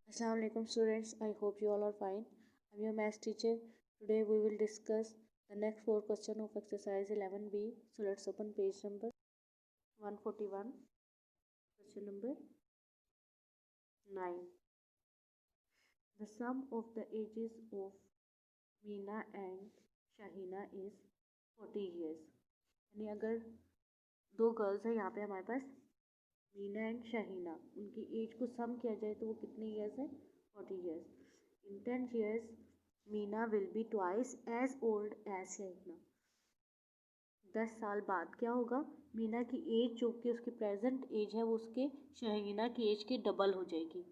Assalamualaikum students, I hope you all are fine. I'm your maths teacher. Today we will discuss the next 4 questions of exercise 11b. So let's open page number 141, question number 9. The sum of the ages of Meena and Shahina is 40 years. यानी अगर दो girls है यहाँ पे हमारे पास Meena and Shaheena, उनकी as को सम किया जाए तो वो कितने ईयर्स है? 40 years. In 10 years Meena will be twice as old as Shaheena. 10 साल बाद क्या होगा? मीना की एज जो कि उसकी प्रेजेंट एज है वो उसके शाहीना की एज के डबल हो जाएगी.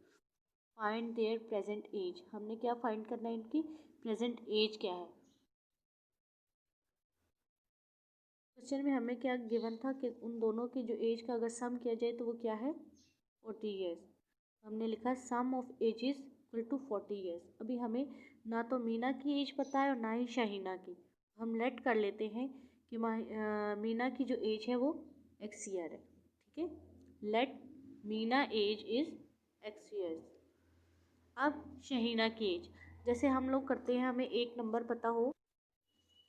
Find their present age. हमने क्या फाइंड करना है? इनकी प्रेजेंट एज क्या है. क्वेश्चन में हमें क्या गिवन था कि उन दोनों की जो एज का अगर सम किया जाए तो वो क्या है? 40 ईयर्स. हमने लिखा sum of ages equal to 40 years. अभी हमें ना तो मीना की एज पता है और ना ही शाहीना की. हम लेट कर लेते हैं कि मीना की जो एज है वो एक्स ईयर है. ठीक है, let Meena age is x years. अब शाहीना की एज जैसे हम लोग करते हैं, हमें एक नंबर पता हो.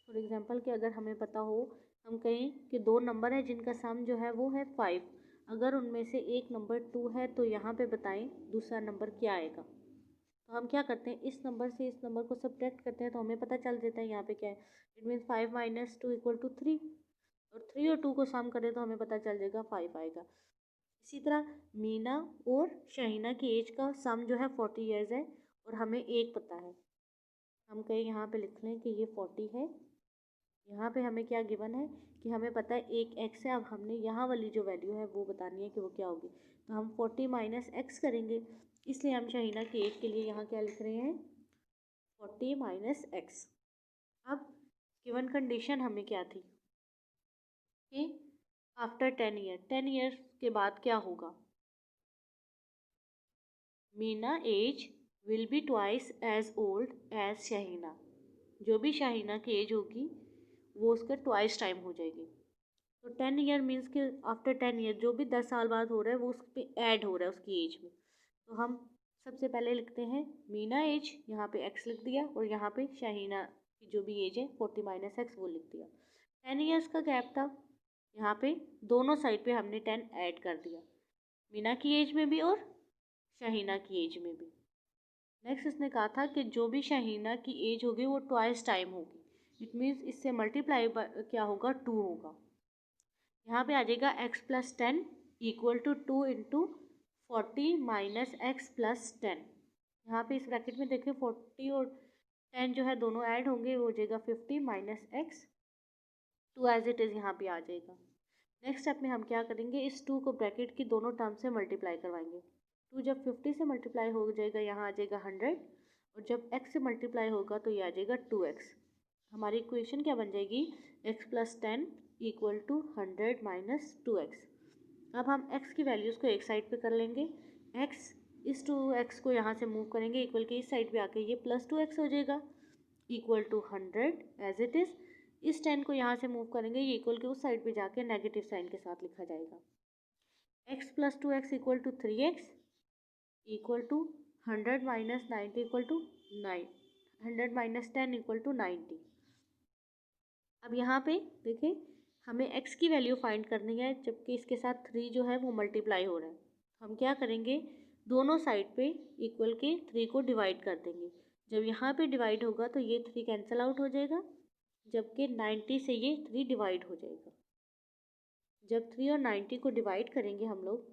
फॉर एग्जांपल कि अगर हमें पता हो, हम कहें कि दो नंबर है जिनका सम जो है वो है 5. अगर उनमें से एक नंबर 2 है तो यहाँ पे बताएं दूसरा नंबर क्या आएगा. तो हम क्या करते हैं, इस नंबर से इस नंबर को सब्ट्रैक्ट करते हैं तो हमें पता चल जाता है यहाँ पे क्या है. It means 5 - 2 = 3. और 3 और 2 को सम करें तो हमें पता चल जाएगा 5 आएगा. इसी तरह मीना और शाहीना की एज का सम जो है 40 ईयर्स है और हमें एक पता है. हम कहें यहाँ पे लिख लें कि ये 40 है. यहाँ पे हमें क्या गिवन है कि हमें पता है एक x है. अब हमने यहाँ वाली जो वैल्यू है वो बतानी है कि वो क्या होगी. तो हम 40 - x करेंगे. इसलिए हम शाहीना की एज के लिए यहाँ क्या लिख रहे हैं? 40 - x. अब गिवन कंडीशन हमें क्या थी कि आफ्टर 10 ईयर के बाद क्या होगा? Meena age will be twice as old as Shaheena. जो भी शाहीना की एज होगी वो उसका ट्वाइस टाइम हो जाएगी. तो 10 ईयर मीन्स कि आफ्टर 10 ईयर जो भी 10 साल बाद हो रहा है वो उस पर ऐड हो रहा है उसकी एज में. तो हम सबसे पहले लिखते हैं मीना एज, यहाँ पे x लिख दिया, और यहाँ पे शाहीना की जो भी एज है 40 - x वो लिख दिया. 10 ईयर्स का गैप था, यहाँ पे दोनों साइड पे हमने 10 ऐड कर दिया, मीना की एज में भी और शाहीना की एज में भी. नेक्स्ट इसने कहा था कि जो भी शाहीना की एज होगी वो ट्वाइस टाइम होगी. इट मीन्स इससे मल्टीप्लाई क्या होगा? 2 होगा. यहाँ पे आ जाएगा x+10 = 2 × 40 - x+10. यहाँ पे इस ब्रैकेट में देखिए 40 और 10 जो है दोनों ऐड होंगे, वो हो जाएगा 50 - x. 2 एज इट इज़ यहाँ पे आ जाएगा. नेक्स्ट स्टेप में हम क्या करेंगे, इस 2 को ब्रैकेट की दोनों टर्म से मल्टीप्लाई करवाएंगे. 2 जब 50 से मल्टीप्लाई हो जाएगा यहाँ आ जाएगा 100, और जब x से मल्टीप्लाई होगा तो ये आ जाएगा 2x. हमारी इक्वेशन क्या बन जाएगी? x+10 = 100 - 2x. अब हम x की वैल्यूज़ को एक साइड पे कर लेंगे. x इस 2x को यहाँ से मूव करेंगे इक्वल के इस साइड पे आके ये +2x हो जाएगा equal to 100 as it is. इस 10 को यहाँ से मूव करेंगे, ये इक्वल के उस साइड पे जाके नेगेटिव साइन के साथ लिखा जाएगा. x + 2x = 3x equal to 100 - 90 = 9. 100 - 10 = 90. अब यहाँ पे देखें, हमें x की वैल्यू फाइंड करनी है जबकि इसके साथ 3 जो है वो मल्टीप्लाई हो रहा है. हम क्या करेंगे, दोनों साइड पे इक्वल के 3 को डिवाइड कर देंगे. जब यहाँ पे डिवाइड होगा तो ये 3 कैंसिल आउट हो जाएगा, जबकि 90 से ये 3 डिवाइड हो जाएगा. जब 3 और 90 को डिवाइड करेंगे हम लोग,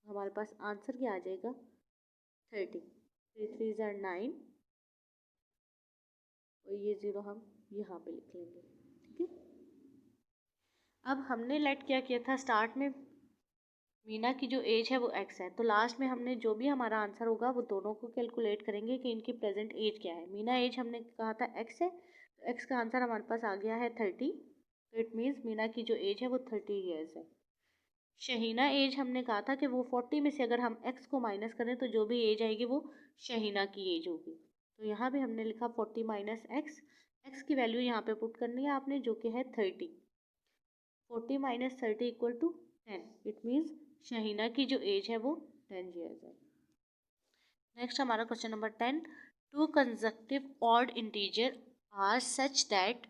हमारे पास आंसर क्या आ जाएगा? 30. 3 3 = 9 और ये 0 हम यहाँ पे लिख लेंगे. ठीक है. अब हमने लेट क्या किया था स्टार्ट में, मीना की जो एज है वो x है, तो लास्ट में हमने जो भी हमारा आंसर होगा वो दोनों को कैलकुलेट करेंगे कि इनकी प्रेजेंट एज क्या है. मीना एज हमने कहा था x है, तो x का आंसर हमारे पास आ गया है 30. तो इट मीन्स मीना की जो एज है वो 30 ईयर्स है. शहीना एज हमने कहा था कि वो 40 में से अगर हम x को माइनस करें तो जो भी एज आएगी वो शहीना की एज होगी. तो यहाँ पे हमने लिखा 40 - x. x की वैल्यू यहाँ पे पुट करनी है आपने, जो कि है 30. 40 - 30 = 10. इट मीन्स शहीना की जो एज है वो 10 ईयर्स है. नेक्स्ट हमारा question number 10, two consecutive odd integer are such that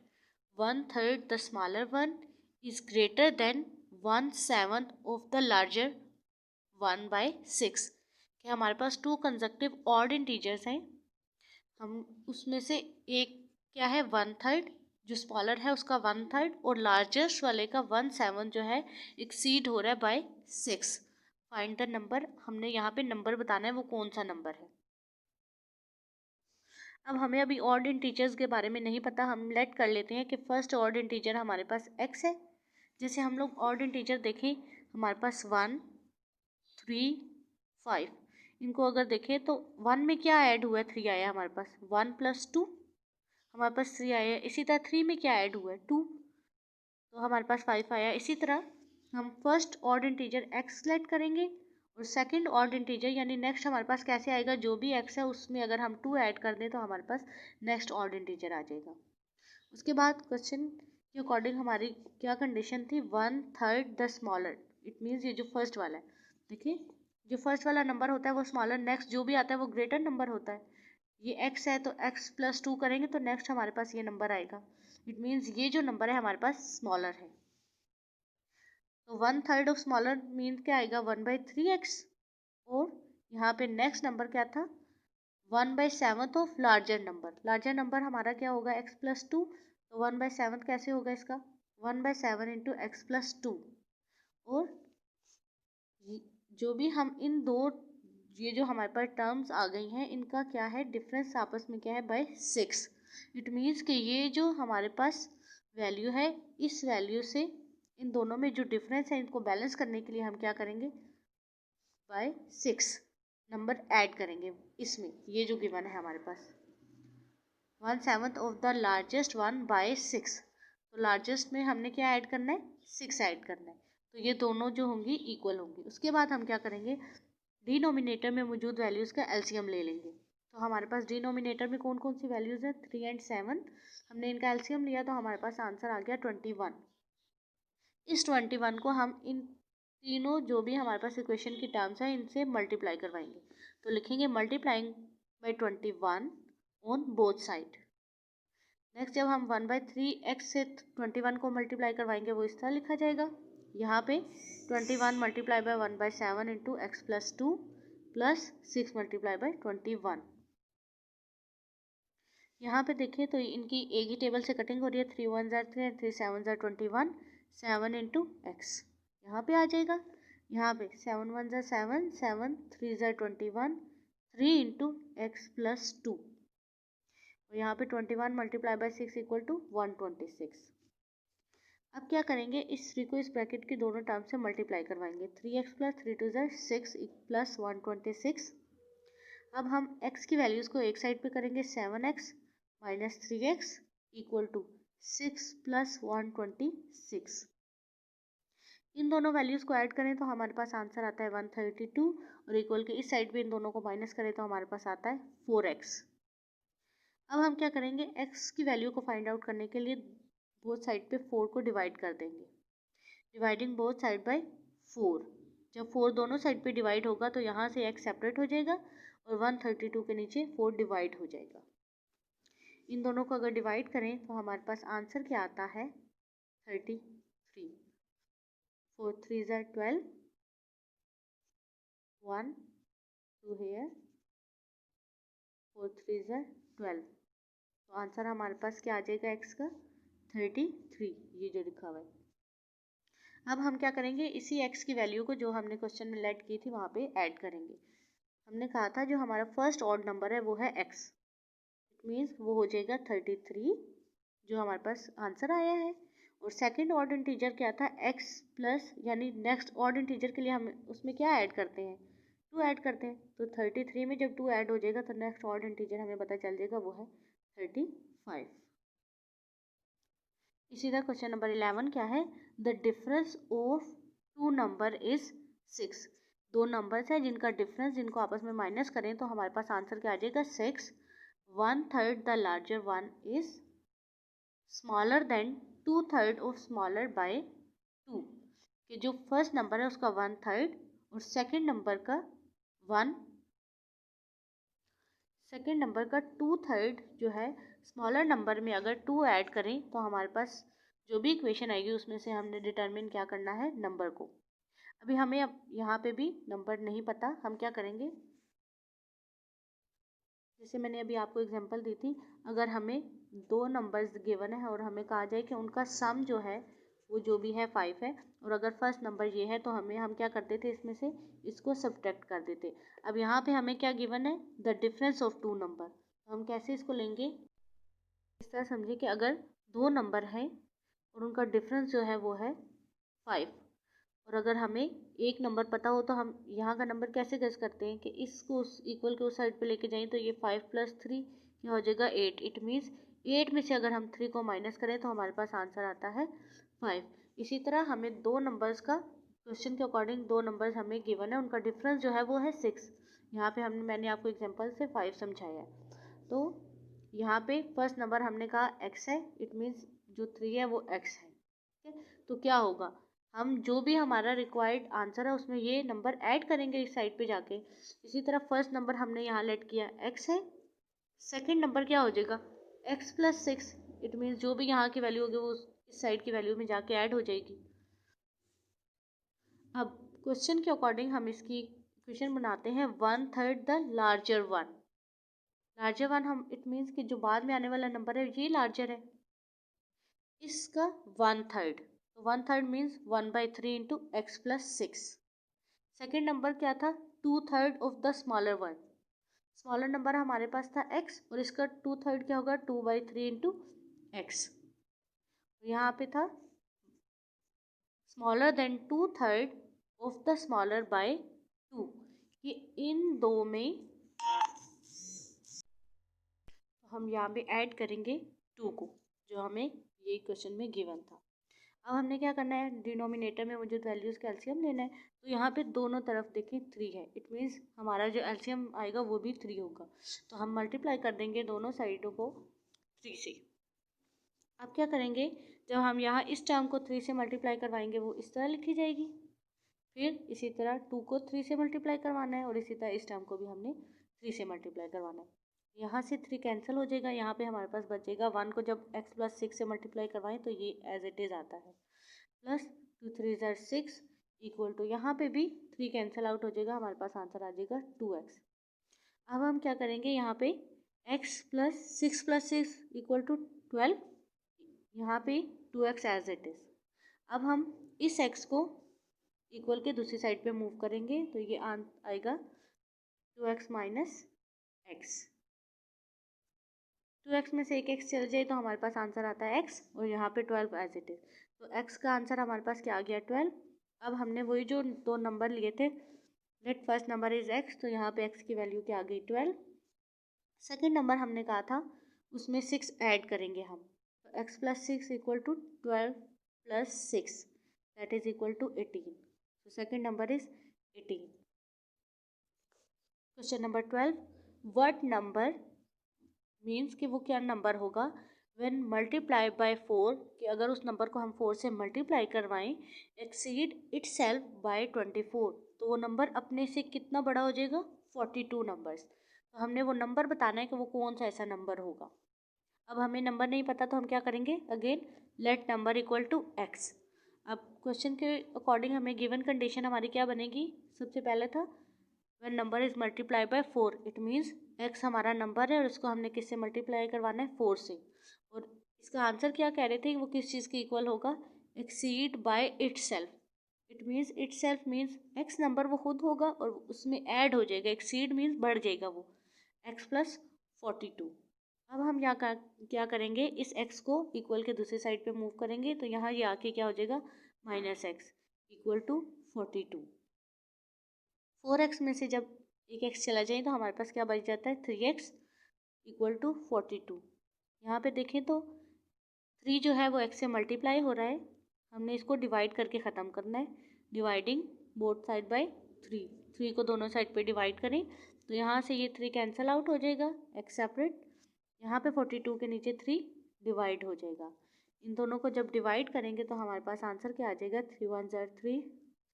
1/3 the smaller one is greater than 1/7 of the larger 1/6। कि हमारे पास टू कंसेक्यूटिव ऑड इंटीजर्स हैं, हम उसमें से एक क्या है 1/3, जो स्मॉलर है उसका 1/3 और लार्जेस्ट वाले का 1/7 जो है एक्सीड हो रहा है बाय 6। फाइंड द नंबर, हमने यहाँ पे नंबर बताना है वो कौन सा नंबर है। अब हमें अभी ऑड इंटीजर्स के बारे में नहीं पता, हम लेट कर लेते हैं कि फर्स्ट ऑड इंटीजर हमारे पास x है। जैसे हम लोग ऑड इंटीजर देखें, हमारे पास 1, 3, 5, इनको अगर देखें तो 1 में क्या ऐड हुआ है, 3 आया हमारे पास, 1 + 2 हमारे पास 3 आया है। इसी तरह 3 में क्या ऐड हुआ है, 2, तो हमारे पास 5 आया। इसी तरह हम first odd integer x select करेंगे और सेकंड ऑड इंटीजर यानी नेक्स्ट हमारे पास कैसे आएगा, जो भी x है उसमें अगर हम 2 ऐड कर दें तो हमारे पास नेक्स्ट ऑड इंटीजर आ जाएगा। उसके बाद क्वेश्चन के अकॉर्डिंग हमारी क्या कंडीशन थी, 1/3 द स्मॉलर, इट मीन्स ये जो फर्स्ट वाला है, देखिए जो फर्स्ट वाला नंबर होता है वो स्मॉलर, नेक्स्ट जो भी आता है वो ग्रेटर नंबर होता है। ये x है तो x + 2 करेंगे तो नेक्स्ट हमारे पास ये नंबर आएगा, इट मीन्स ये जो नंबर है हमारे पास स्मॉलर है। तो 1/3 ऑफ स्मॉलर मीन क्या आएगा, 1/3x, और यहाँ पे नेक्स्ट नंबर क्या था, 1/7 of larger number. Larger number हमारा क्या होगा, x + 2, तो 1/7 कैसे होगा इसका, 1/7 × x + 2। और जो भी हम इन दो, ये जो हमारे पास टर्म्स आ गई हैं इनका क्या है डिफरेंस आपस में क्या है, बाय 6। इट मीन्स कि ये जो हमारे पास वैल्यू है, इस वैल्यू से इन दोनों में जो डिफरेंस है इनको बैलेंस करने के लिए हम क्या करेंगे, बाय 6 नंबर ऐड करेंगे इसमें, ये जो गिवन है हमारे पास 1/7 of the largest one by 6। तो लार्जेस्ट में हमने क्या ऐड करना है, 6 ऐड करना है, तो ये दोनों जो होंगी इक्वल होंगी। उसके बाद हम क्या करेंगे, डिनोमिनेटर में मौजूद वैल्यूज़ का एलसीएम ले लेंगे। तो हमारे पास डिनोमिनेटर में कौन कौन सी वैल्यूज़ है, 3 और 7, हमने इनका एलसीएम लिया तो हमारे पास आंसर आ गया 21। इस 21 को हम इन तीनों जो भी हमारे पास इक्वेशन की टर्म्स हैं इनसे मल्टीप्लाई करवाएंगे। तो लिखेंगे multiplying by 21 on both side. Next जब हम 1/3x से 21 को मल्टीप्लाई करवाएंगे वो इस तरह लिखा जाएगा, यहाँ पे 21 multiply by 1/7 × x + 2 + 6 multiply by 21। यहाँ पे देखिए तो इनकी एक ही टेबल से कटिंग हो रही है, 3 1 = 3 3 7 = 21, 7 × x यहाँ पे आ जाएगा। यहाँ पे 7 1 = 7, 7 3 = 21, 3 × x + 2, और यहाँ पे 21 मल्टीप्लाई बाय 6 = 126। अब क्या करेंगे, इस 3 को इस ब्रैकेट की दोनों टर्म से मल्टीप्लाई करवाएंगे, 3x + 3 2 = 6 + 126। अब हम x की वैल्यूज़ को एक साइड पे करेंगे, 7x - 3x = 6 + 126। इन दोनों वैल्यूज़ को ऐड करें तो हमारे पास आंसर आता है 132, और इक्वल के इस साइड पे इन दोनों को माइनस करें तो हमारे पास आता है 4x। अब हम क्या करेंगे, x की वैल्यू को फाइंड आउट करने के लिए बोथ साइड पे 4 को डिवाइड कर देंगे, डिवाइडिंग बोथ साइड बाय 4। जब 4 दोनों साइड पे डिवाइड होगा तो यहाँ से x सेपरेट हो जाएगा और 132 के नीचे 4 डिवाइड हो जाएगा। इन दोनों को अगर डिवाइड करें तो हमारे पास आंसर क्या आता है, 33। 4 3 = 12, 1 2 here, 4 3 = 12, तो आंसर हमारे पास क्या आ जाएगा x का, 33, ये जो लिखा हुआ है। अब हम क्या करेंगे, इसी x की वैल्यू को जो हमने क्वेश्चन में लेट की थी वहाँ पे ऐड करेंगे। हमने कहा था जो हमारा फर्स्ट ऑड नंबर है वो है x, इट मीन्स वो हो जाएगा 33 जो हमारे पास आंसर आया है। और सेकंड ऑड इंटीजर क्या था, x प्लस, यानी नेक्स्ट ऑड इंटीजर के लिए हम उसमें क्या ऐड करते हैं, 2 ऐड करते हैं। तो 33 में जब 2 ऐड हो जाएगा तो नेक्स्ट ऑड इंटीजर हमें पता चल जाएगा वो है 35। इसी तरह क्वेश्चन नंबर 11 क्या है, the difference of 2 number is 6। दो नंबर्स हैं जिनका डिफरेंस, जिनको आपस में माइनस करें तो हमारे पास आंसर क्या आ जाएगा, 6। 1/3 the larger one is smaller than 2/3 of smaller by 2, कि जो फर्स्ट नंबर है उसका 1/3 और सेकंड नंबर का 1 सेकेंड नंबर का 2/3 जो है स्मॉलर नंबर में अगर 2 ऐड करें तो हमारे पास जो भी इक्वेशन आएगी उसमें से हमने डिटरमिन क्या करना है, नंबर को। अभी हमें अब यहाँ पे भी नंबर नहीं पता, हम क्या करेंगे, जैसे मैंने अभी आपको एग्जांपल दी थी, अगर हमें 2 नंबर्स गिवन है और हमें कहा जाए कि उनका सम जो है वो जो भी है 5 है, और अगर फर्स्ट नंबर ये है तो हम क्या करते थे, इसमें से इसको सब्ट्रैक्ट कर देते। अब यहाँ पे हमें क्या गिवन है, द डिफरेंस ऑफ 2 नंबर। तो हम कैसे इसको लेंगे, इस तरह समझिए कि अगर 2 नंबर हैं और उनका डिफरेंस जो है वो है 5, और अगर हमें एक नंबर पता हो तो हम यहाँ का नंबर कैसे गेस करते हैं कि इसको उस इक्वल के उस साइड पे लेके जाएं, तो ये 5 + 3 क्या हो जाएगा 8। इट मीन्स 8 में से अगर हम 3 को माइनस करें तो हमारे पास आंसर आता है 5। इसी तरह हमें 2 नंबर्स का, क्वेश्चन के अकॉर्डिंग 2 नंबर्स हमें गिवन है, उनका डिफरेंस जो है वो है 6। यहाँ पे मैंने आपको एग्जाम्पल से 5 समझाया है। तो यहाँ पे फर्स्ट नंबर हमने कहा x है, इट मीन्स जो 3 है वो x है। ठीक है, तो क्या होगा, हम जो भी हमारा रिक्वायर्ड आंसर है उसमें ये नंबर ऐड करेंगे इस साइड पे जाके। इसी तरह फर्स्ट नंबर हमने यहाँ लेट किया x है, सेकंड नंबर क्या हो जाएगा x + 6। इट मीन्स जो भी यहाँ की वैल्यू होगी वो इस साइड की वैल्यू में जाके ऐड हो जाएगी। अब क्वेश्चन के अकॉर्डिंग हम इसकी इक्वेशन बनाते हैं 1/3 the larger one. Larger one हम, इट मीन्स कि जो बाद में आने वाला नंबर है ये लार्जर है, इसका 1/3। तो 1/3 means 1/3 into x + 6। Second number क्या था, 2/3 of the smaller one. Smaller number हमारे पास था x और इसका 2/3 क्या होगा, 2/3 इंटू एक्स। यहाँ पे था smaller than 2/3 of the smaller by 2। ये इन दो में हम यहाँ पे ऐड करेंगे 2 को, जो हमें ये क्वेश्चन में गिवन था। अब हमने क्या करना है, डिनोमिनेटर में मौजूद वैल्यूज़ का एलसीएम लेना है। तो यहाँ पे दोनों तरफ देखें 3 है, इट मीन्स हमारा जो एलसीएम आएगा वो भी 3 होगा। तो हम मल्टीप्लाई कर देंगे दोनों साइडों को 3 से। अब क्या करेंगे, जब हम यहाँ इस टर्म को 3 से मल्टीप्लाई करवाएंगे वो इस तरह लिखी जाएगी। फिर इसी तरह 2 को 3 से मल्टीप्लाई करवाना है और इसी तरह इस टर्म को भी हमने 3 से मल्टीप्लाई करवाना है। यहाँ से 3 कैंसिल हो जाएगा, यहाँ पे हमारे पास बचेगा 1 को जब x + 6 से मल्टीप्लाई करवाएं तो ये एज इट इज़ आता है, प्लस 2 3 ज़ार 6 इक्वल टू, यहाँ पे भी 3 कैंसिल आउट हो जाएगा, हमारे पास आंसर आ जाएगा 2x। अब हम क्या करेंगे, यहाँ पे x + 6 + 6 इक्वल टू 12, यहाँ पे 2x एज इट इज़। अब हम इस x को इक्वल के दूसरी साइड पे मूव करेंगे तो ये आएगा 2x - x। 2x में से एक x चल जाए तो हमारे पास आंसर आता है x, और यहाँ पे 12 एज इट इज। तो x का आंसर हमारे पास क्या आ गया 12। अब हमने वही जो 2 नंबर लिए थे, let first number is x, तो यहाँ पे x की वैल्यू क्या आ गई 12। सेकेंड नंबर हमने कहा था उसमें 6 ऐड करेंगे हम, तो x + 6 equal to 12 + 6 that is equal to 18। तो second number is 18। Question number 12, what number means कि वो क्या नंबर होगा व्हेन मल्टीप्लाई बाय 4, कि अगर उस नंबर को हम 4 से मल्टीप्लाई करवाएं, एक्सीड इटसेल्फ बाय 24, तो वो नंबर अपने से कितना बड़ा हो जाएगा 42 नंबर्स। तो हमने वो नंबर बताना है कि वो कौन सा ऐसा नंबर होगा। अब हमें नंबर नहीं पता तो हम क्या करेंगे, again let number equal to x. अब क्वेश्चन के अकॉर्डिंग हमें गिवन कंडीशन हमारी क्या बनेगी, सबसे पहले था when number is multiply by 4, it means x हमारा नंबर है और उसको हमने किससे मल्टीप्लाई करवाना है 4 से। और इसका आंसर क्या कह रहे थे, वो किस चीज़ के इक्वल होगा, exceed by itself. It means itself means x number वो खुद होगा और उसमें ऐड हो जाएगा, एक्सीड मीन्स बढ़ जाएगा वो, x + 42। अब हम यहाँ का क्या करेंगे, इस x को इक्वल के दूसरी साइड पे मूव करेंगे तो यहाँ ये आके क्या हो जाएगा -x इक्वल टू 42। 4x में से जब एक x चला जाए तो हमारे पास क्या बच जाता है 3x इक्वल टू 42। यहाँ पे देखें तो 3 जो है वो x से मल्टीप्लाई हो रहा है, हमने इसको डिवाइड करके ख़त्म करना है, डिवाइडिंग बोथ साइड बाय 3। 3 को दोनों साइड पे डिवाइड करें तो यहाँ से ये 3 कैंसिल आउट हो जाएगा, x सेपरेट, यहाँ पे 42 के नीचे 3 डिवाइड हो जाएगा। इन दोनों को जब डिवाइड करेंगे तो हमारे पास आंसर क्या आ जाएगा, 3 1 ज़ार 3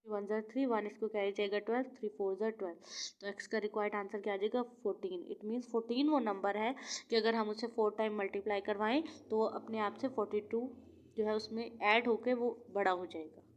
वन ज़र 3, 1 इसको क्या आ जाएगा 12, 3 4 ज़र 12। तो एक्स का रिक्वायर्ड आंसर क्या आ जाएगा 14। इट मीन्स 14 वो नंबर है कि अगर हम उसे 4 टाइम मल्टीप्लाई करवाएं तो वो अपने आप से 42 जो है उसमें ऐड होके वो बड़ा हो जाएगा।